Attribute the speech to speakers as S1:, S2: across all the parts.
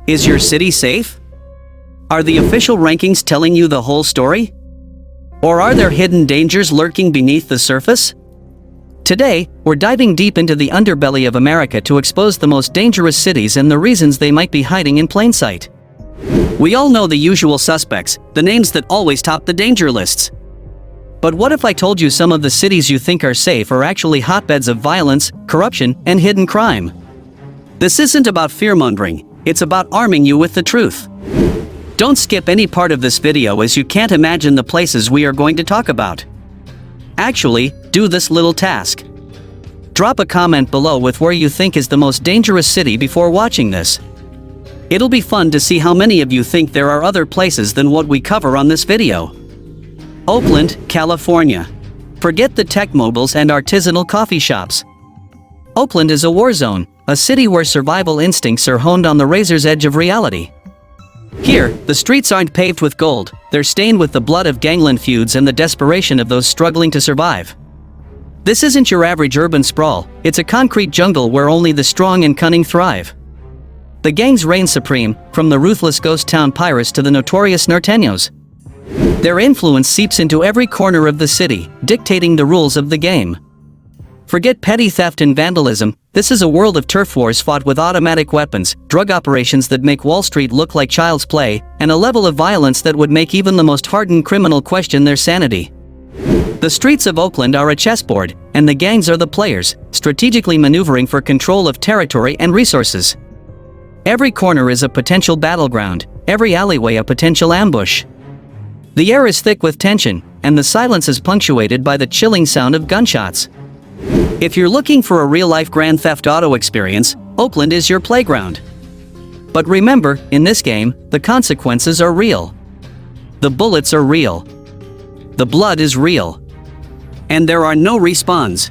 S1: Is your city safe? Are the official rankings telling you the whole story? Or are there hidden dangers lurking beneath the surface? Today, we're diving deep into the underbelly of America to expose the most dangerous cities and the reasons they might be hiding in plain sight. We all know the usual suspects, the names that always top the danger lists. But what if I told you some of the cities you think are safe are actually hotbeds of violence, corruption, and hidden crime? This isn't about fear-mongering, it's about arming you with the truth. Don't skip any part of this video as you can't imagine the places we are going to talk about. Actually, do this little task. Drop a comment below with where you think is the most dangerous city before watching this. It'll be fun to see how many of you think there are other places than what we cover on this video. Oakland, California. Forget the tech mobiles and artisanal coffee shops. Oakland is a war zone, a city where survival instincts are honed on the razor's edge of reality. Here, the streets aren't paved with gold, they're stained with the blood of gangland feuds and the desperation of those struggling to survive. This isn't your average urban sprawl, it's a concrete jungle where only the strong and cunning thrive. The gangs reign supreme, from the ruthless ghost town pirates to the notorious norteños. Their influence seeps into every corner of the city, dictating the rules of the game. Forget petty theft and vandalism, this is a world of turf wars fought with automatic weapons, drug operations that make Wall Street look like child's play, and a level of violence that would make even the most hardened criminal question their sanity. The streets of Oakland are a chessboard, and the gangs are the players, strategically maneuvering for control of territory and resources. Every corner is a potential battleground, every alleyway a potential ambush. The air is thick with tension, and the silence is punctuated by the chilling sound of gunshots. If you're looking for a real-life Grand Theft Auto experience, Oakland is your playground. But remember, in this game, the consequences are real. The bullets are real. The blood is real. And there are no respawns.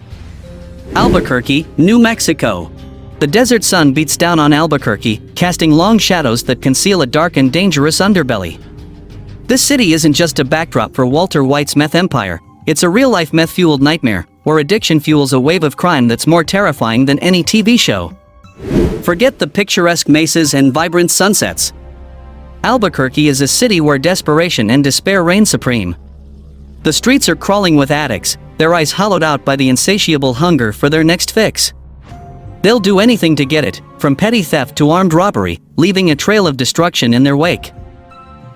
S1: Albuquerque, New Mexico. The desert sun beats down on Albuquerque, casting long shadows that conceal a dark and dangerous underbelly. This city isn't just a backdrop for Walter White's meth empire, it's a real-life meth-fueled nightmare, where addiction fuels a wave of crime that's more terrifying than any TV show. Forget the picturesque mesas and vibrant sunsets. Albuquerque is a city where desperation and despair reign supreme. The streets are crawling with addicts, their eyes hollowed out by the insatiable hunger for their next fix. They'll do anything to get it, from petty theft to armed robbery, leaving a trail of destruction in their wake.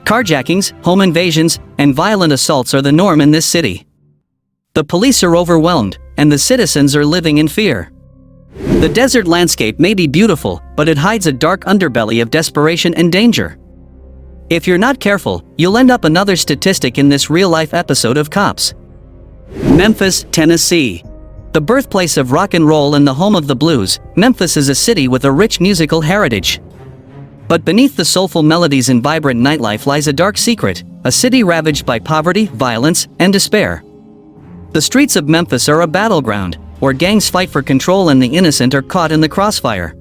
S1: Carjackings, home invasions, and violent assaults are the norm in this city. The police are overwhelmed, and the citizens are living in fear. The desert landscape may be beautiful, but it hides a dark underbelly of desperation and danger. If you're not careful, you'll end up another statistic in this real-life episode of Cops. Memphis, Tennessee. The birthplace of rock and roll and the home of the blues, Memphis is a city with a rich musical heritage. But beneath the soulful melodies and vibrant nightlife lies a dark secret, a city ravaged by poverty, violence, and despair. The streets of Memphis are a battleground, where gangs fight for control and the innocent are caught in the crossfire.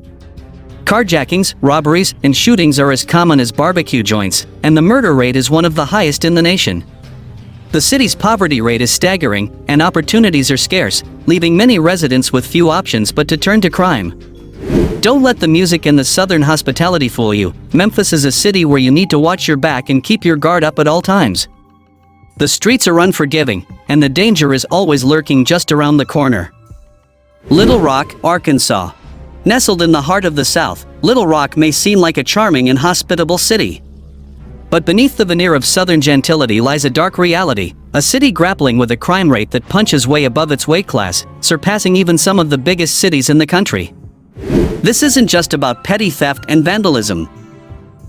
S1: Carjackings, robberies, and shootings are as common as barbecue joints, and the murder rate is one of the highest in the nation. The city's poverty rate is staggering, and opportunities are scarce, leaving many residents with few options but to turn to crime. Don't let the music and the southern hospitality fool you, Memphis is a city where you need to watch your back and keep your guard up at all times. The streets are unforgiving, and the danger is always lurking just around the corner. Little Rock, Arkansas. Nestled in the heart of the South, Little Rock may seem like a charming and hospitable city. But beneath the veneer of southern gentility lies a dark reality, a city grappling with a crime rate that punches way above its weight class, surpassing even some of the biggest cities in the country. This isn't just about petty theft and vandalism.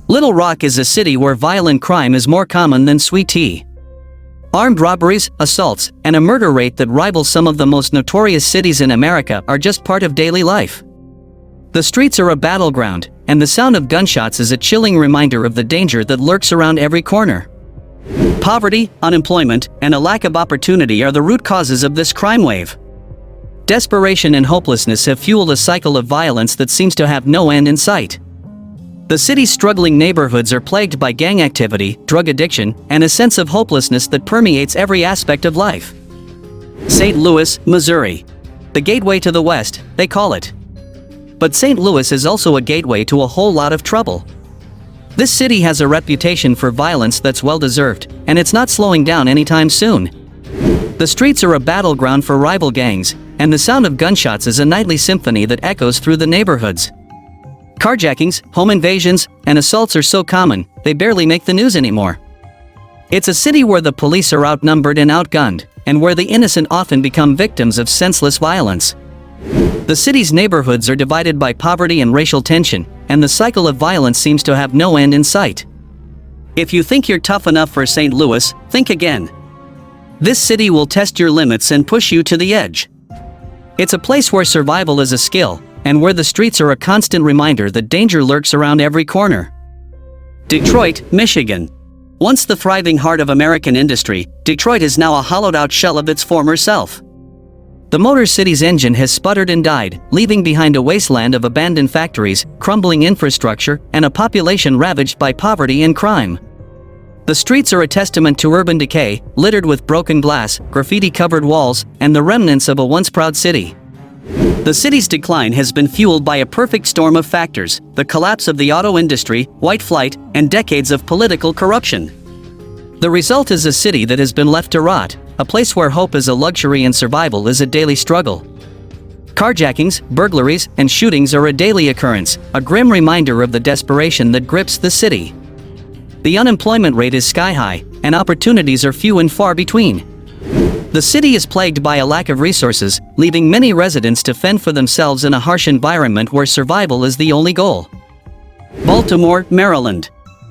S1: Little Rock is a city where violent crime is more common than sweet tea. Armed robberies, assaults, and a murder rate that rivals some of the most notorious cities in America are just part of daily life. The streets are a battleground, and the sound of gunshots is a chilling reminder of the danger that lurks around every corner. Poverty, unemployment, and a lack of opportunity are the root causes of this crime wave. Desperation and hopelessness have fueled a cycle of violence that seems to have no end in sight. The city's struggling neighborhoods are plagued by gang activity, drug addiction, and a sense of hopelessness that permeates every aspect of life. St. Louis, Missouri. The gateway to the West, they call it. But St. Louis is also a gateway to a whole lot of trouble. This city has a reputation for violence that's well-deserved, and it's not slowing down anytime soon. The streets are a battleground for rival gangs, and the sound of gunshots is a nightly symphony that echoes through the neighborhoods. Carjackings, home invasions, and assaults are so common, they barely make the news anymore. It's a city where the police are outnumbered and outgunned, and where the innocent often become victims of senseless violence. The city's neighborhoods are divided by poverty and racial tension, and the cycle of violence seems to have no end in sight. If you think you're tough enough for St. Louis, think again. This city will test your limits and push you to the edge. It's a place where survival is a skill, and where the streets are a constant reminder that danger lurks around every corner. Detroit, Michigan. Once the thriving heart of American industry, Detroit is now a hollowed-out shell of its former self. The Motor City's engine has sputtered and died, leaving behind a wasteland of abandoned factories, crumbling infrastructure, and a population ravaged by poverty and crime. The streets are a testament to urban decay, littered with broken glass, graffiti-covered walls, and the remnants of a once proud city. The city's decline has been fueled by a perfect storm of factors: the collapse of the auto industry, white flight, and decades of political corruption. The result is a city that has been left to rot, a place where hope is a luxury and survival is a daily struggle. Carjackings, burglaries, and shootings are a daily occurrence, a grim reminder of the desperation that grips the city. The unemployment rate is sky-high, and opportunities are few and far between. The city is plagued by a lack of resources, leaving many residents to fend for themselves in a harsh environment where survival is the only goal. Baltimore, Maryland.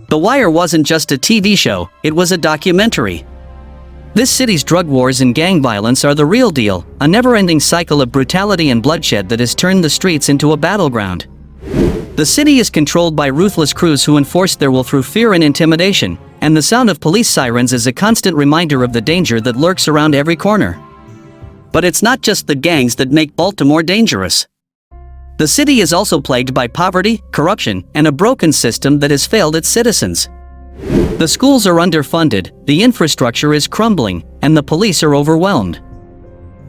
S1: The Wire wasn't just a TV show, it was a documentary. This city's drug wars and gang violence are the real deal, a never-ending cycle of brutality and bloodshed that has turned the streets into a battleground. The city is controlled by ruthless crews who enforce their will through fear and intimidation, and the sound of police sirens is a constant reminder of the danger that lurks around every corner. But it's not just the gangs that make Baltimore dangerous. The city is also plagued by poverty, corruption, and a broken system that has failed its citizens. The schools are underfunded, the infrastructure is crumbling, and the police are overwhelmed.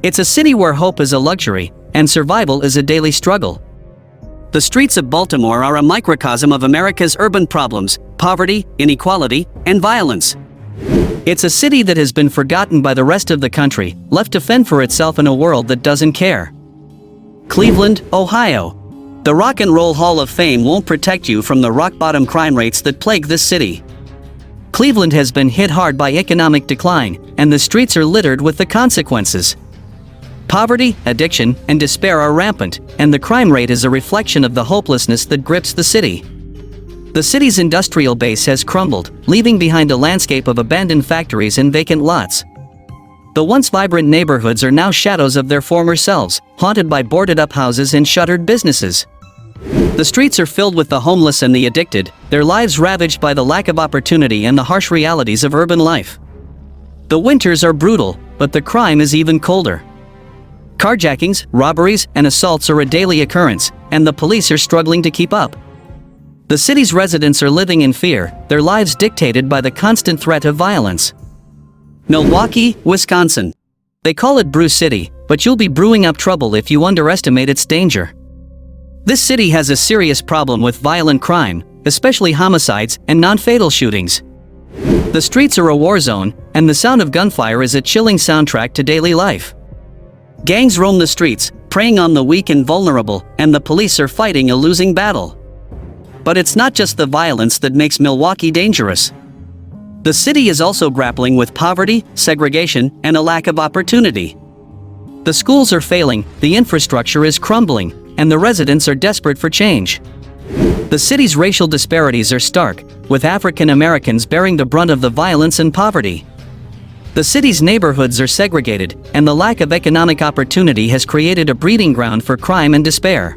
S1: It's a city where hope is a luxury, and survival is a daily struggle. The streets of Baltimore are a microcosm of America's urban problems: poverty, inequality, and violence. It's a city that has been forgotten by the rest of the country, left to fend for itself in a world that doesn't care. Cleveland, Ohio. The Rock and Roll Hall of Fame won't protect you from the rock-bottom crime rates that plague this city. Cleveland has been hit hard by economic decline, and the streets are littered with the consequences. Poverty, addiction, and despair are rampant, and the crime rate is a reflection of the hopelessness that grips the city. The city's industrial base has crumbled, leaving behind a landscape of abandoned factories and vacant lots. The once vibrant neighborhoods are now shadows of their former selves, haunted by boarded-up houses and shuttered businesses. The streets are filled with the homeless and the addicted, their lives ravaged by the lack of opportunity and the harsh realities of urban life. The winters are brutal, but the crime is even colder. Carjackings, robberies, and assaults are a daily occurrence, and the police are struggling to keep up. The city's residents are living in fear, their lives dictated by the constant threat of violence. Milwaukee, Wisconsin. They call it Brew City, but you'll be brewing up trouble if you underestimate its danger. This city has a serious problem with violent crime, especially homicides and non-fatal shootings. The streets are a war zone, and the sound of gunfire is a chilling soundtrack to daily life. Gangs roam the streets, preying on the weak and vulnerable, and the police are fighting a losing battle. But it's not just the violence that makes Milwaukee dangerous. The city is also grappling with poverty, segregation, and a lack of opportunity. The schools are failing, the infrastructure is crumbling, and the residents are desperate for change. The city's racial disparities are stark, with African Americans bearing the brunt of the violence and poverty. The city's neighborhoods are segregated, and the lack of economic opportunity has created a breeding ground for crime and despair.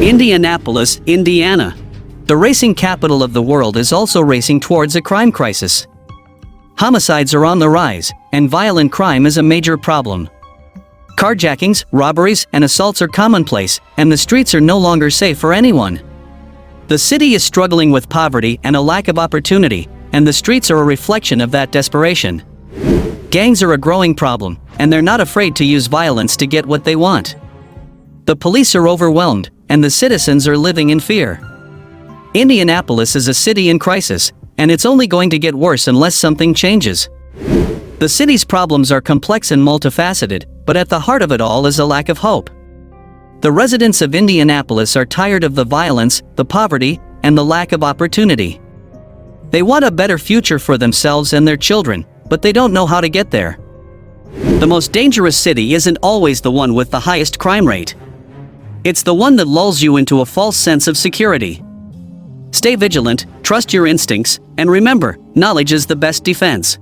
S1: Indianapolis, Indiana. The racing capital of the world is also racing towards a crime crisis. Homicides are on the rise, and violent crime is a major problem. Carjackings, robberies, and assaults are commonplace, and the streets are no longer safe for anyone. The city is struggling with poverty and a lack of opportunity, and the streets are a reflection of that desperation. Gangs are a growing problem, and they're not afraid to use violence to get what they want. The police are overwhelmed, and the citizens are living in fear. Indianapolis is a city in crisis, and it's only going to get worse unless something changes. The city's problems are complex and multifaceted, but at the heart of it all is a lack of hope. The residents of Indianapolis are tired of the violence, the poverty, and the lack of opportunity. They want a better future for themselves and their children, but they don't know how to get there. The most dangerous city isn't always the one with the highest crime rate. It's the one that lulls you into a false sense of security. Stay vigilant, trust your instincts, and remember, knowledge is the best defense.